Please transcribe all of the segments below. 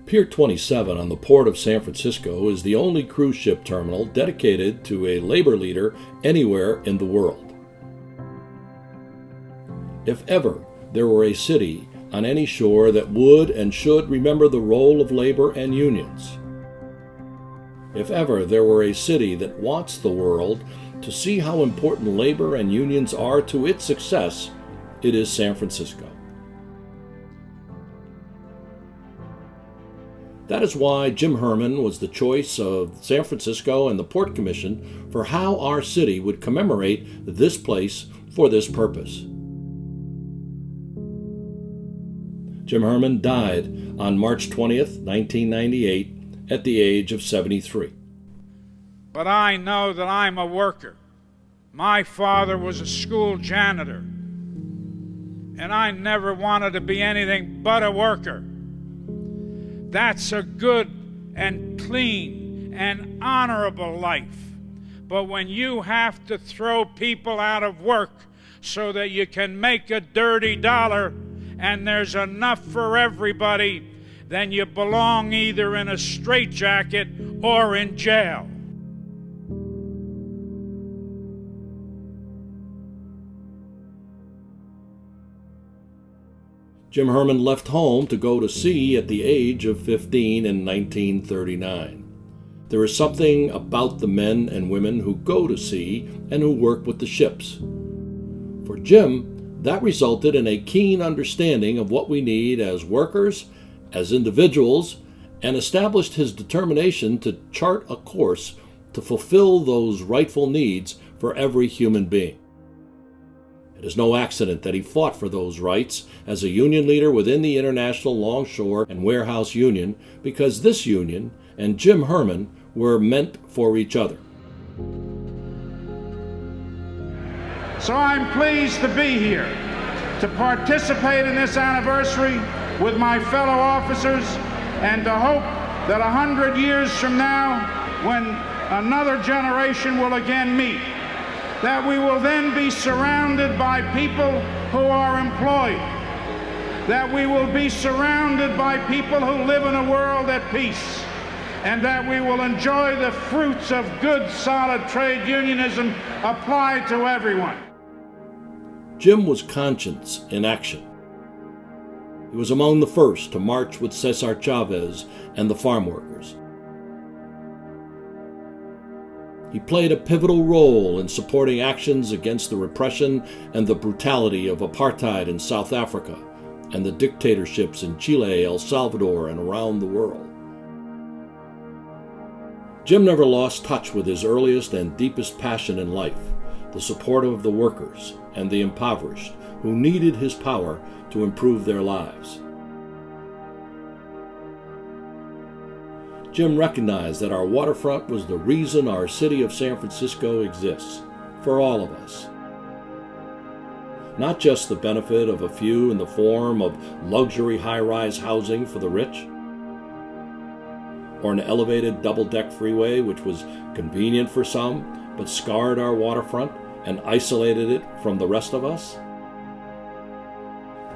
Pier 27 on the Port of San Francisco is the only cruise ship terminal dedicated to a labor leader anywhere in the world. If ever there were a city on any shore that would and should remember the role of labor and unions, if ever there were a city that wants the world to see how important labor and unions are to its success, it is San Francisco. That is why Jim Herman was the choice of San Francisco and the Port Commission for how our city would commemorate this place for this purpose. Jim Herman died on March 20th, 1998, at the age of 73. But I know that I'm a worker. My father was a school janitor, and I never wanted to be anything but a worker. That's a good and clean and honorable life. But when you have to throw people out of work so that you can make a dirty dollar and there's enough for everybody, then you belong either in a straitjacket or in jail. Jim Herman left home to go to sea at the age of 15 in 1939. There is something about the men and women who go to sea and who work with the ships. For Jim, that resulted in a keen understanding of what we need as workers, as individuals, and established his determination to chart a course to fulfill those rightful needs for every human being. It is no accident that he fought for those rights as a union leader within the International Longshore and Warehouse Union, because this union and Jim Herman were meant for each other. So I'm pleased to be here to participate in this anniversary with my fellow officers and to hope that 100 years from now, when another generation will again meet, that we will then be surrounded by people who are employed, that we will be surrounded by people who live in a world at peace, and that we will enjoy the fruits of good, solid trade unionism applied to everyone. Jim was conscience in action. He was among the first to march with Cesar Chavez and the farm workers. He played a pivotal role in supporting actions against the repression and the brutality of apartheid in South Africa and the dictatorships in Chile, El Salvador, and around the world. Jim never lost touch with his earliest and deepest passion in life, the support of the workers and the impoverished who needed his power to improve their lives. Jim recognized that our waterfront was the reason our city of San Francisco exists, for all of us. Not just the benefit of a few in the form of luxury high-rise housing for the rich, or an elevated double-deck freeway which was convenient for some, but scarred our waterfront and isolated it from the rest of us.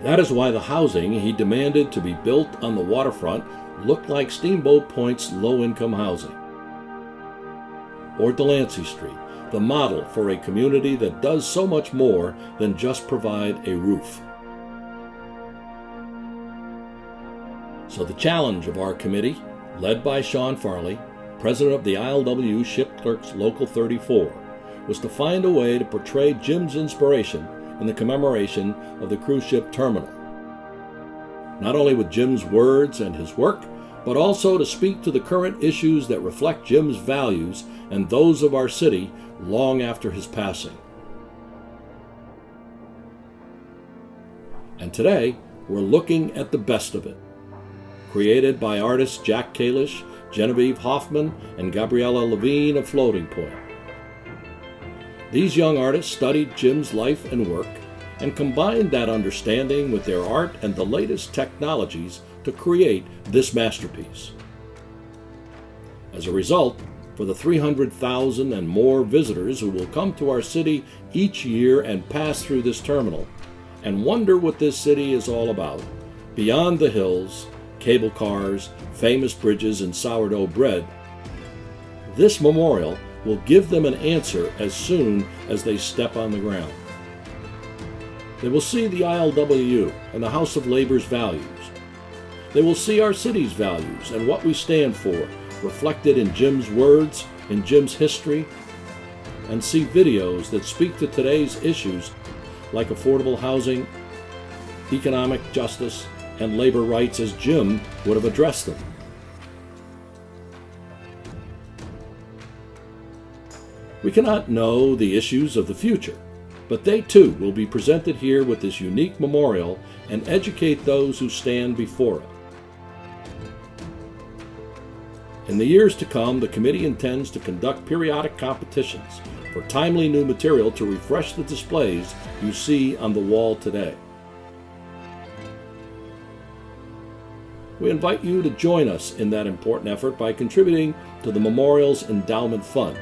That is why the housing he demanded to be built on the waterfront looked like Steamboat Point's low-income housing. Or Delancey Street, the model for a community that does so much more than just provide a roof. So the challenge of our committee, led by Sean Farley, president of the ILWU Shipclerks Local 34, was to find a way to portray Jim's inspiration in the commemoration of the cruise ship terminal. Not only with Jim's words and his work, but also to speak to the current issues that reflect Jim's values and those of our city long after his passing. And today, we're looking at the best of it. Created by artists Jack Kalish, Genevieve Hoffman, and Gabriella Levine of Floating Point. These young artists studied Jim's life and work and combined that understanding with their art and the latest technologies to create this masterpiece. As a result, for the 300,000 and more visitors who will come to our city each year and pass through this terminal and wonder what this city is all about, beyond the hills, cable cars, famous bridges, and sourdough bread, this memorial will give them an answer as soon as they step on the ground. They will see the ILWU and the House of Labor's values. They will see our city's values and what we stand for, reflected in Jim's words, in Jim's history, and see videos that speak to today's issues like affordable housing, economic justice, and labor rights as Jim would have addressed them. We cannot know the issues of the future, but they too will be presented here with this unique memorial and educate those who stand before it. In the years to come, the committee intends to conduct periodic competitions for timely new material to refresh the displays you see on the wall today. We invite you to join us in that important effort by contributing to the Memorial's Endowment Fund.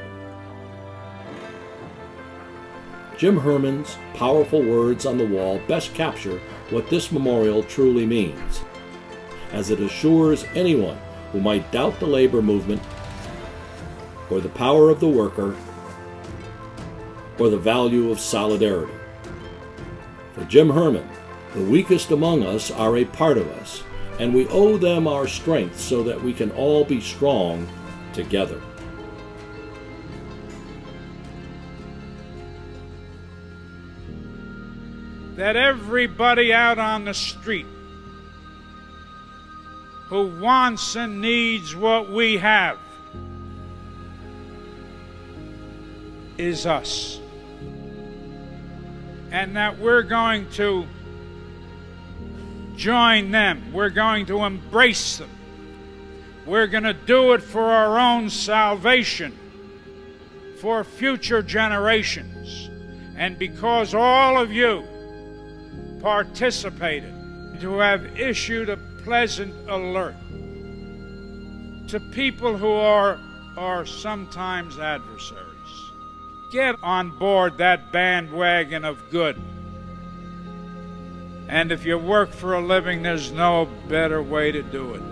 Jim Herman's powerful words on the wall best capture what this memorial truly means, as it assures anyone who might doubt the labor movement, or the power of the worker, or the value of solidarity. For Jim Herman, the weakest among us are a part of us, and we owe them our strength so that we can all be strong together. That everybody out on the street who wants and needs what we have is us. And that we're going to join them. We're going to embrace them. We're going to do it for our own salvation, for future generations. And because all of you participated, to have issued a pleasant alert to people who are sometimes adversaries. Get on board that bandwagon of good. And if you work for a living, there's no better way to do it.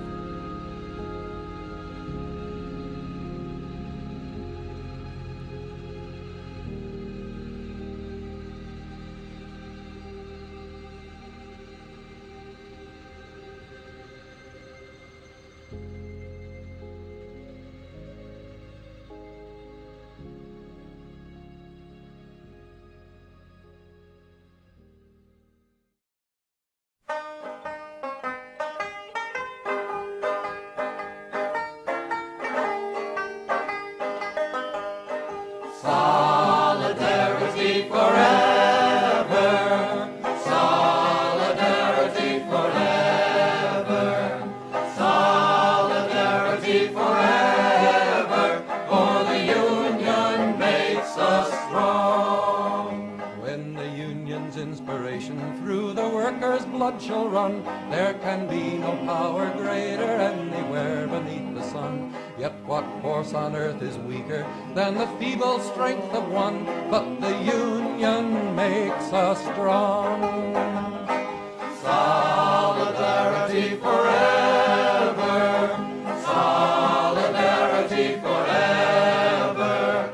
Solidarity forever. Solidarity forever. Solidarity forever. For the union makes us strong. When the union's inspiration through the workers' blood shall run, there can be no power greater anywhere beneath the sun. Yet what force on earth is weaker than the feeble strength of one? But the union makes us strong. Solidarity forever. Solidarity forever.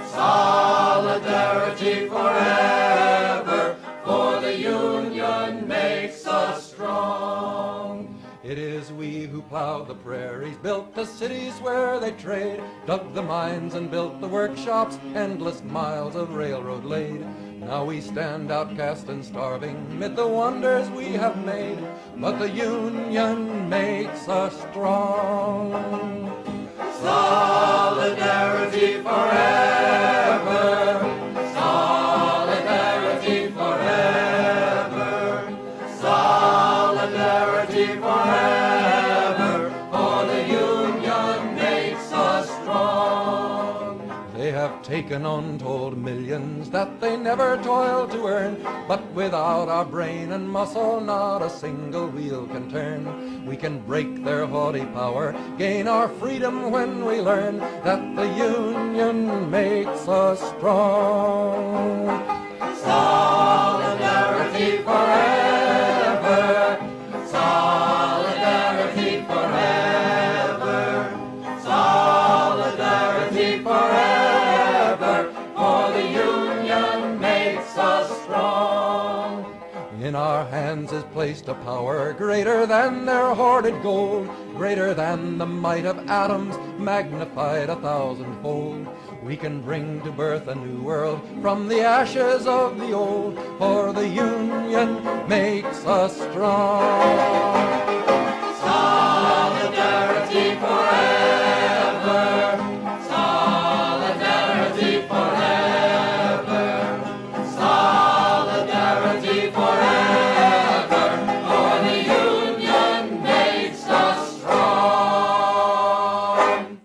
Solidarity forever. For the union makes us strong. It is we who plowed the prairies, built the cities where they trade, dug the mines and built the workshops, endless miles of railroad laid. Now we stand outcast and starving mid the wonders we have made, but the union makes us strong. Solidarity forever. Solidarity forever. Solidarity forever. For the union makes us strong. They have taken untold millions that they never toiled to earn, but without our brain and muscle not a single wheel can turn. We can break their haughty power, gain our freedom when we learn that the union makes us strong. Solidarity forever. Solidarity In our hands is placed a power greater than their hoarded gold, greater than the might of atoms, magnified 1,000-fold. We can bring to birth a new world from the ashes of the old, for the Union makes us strong.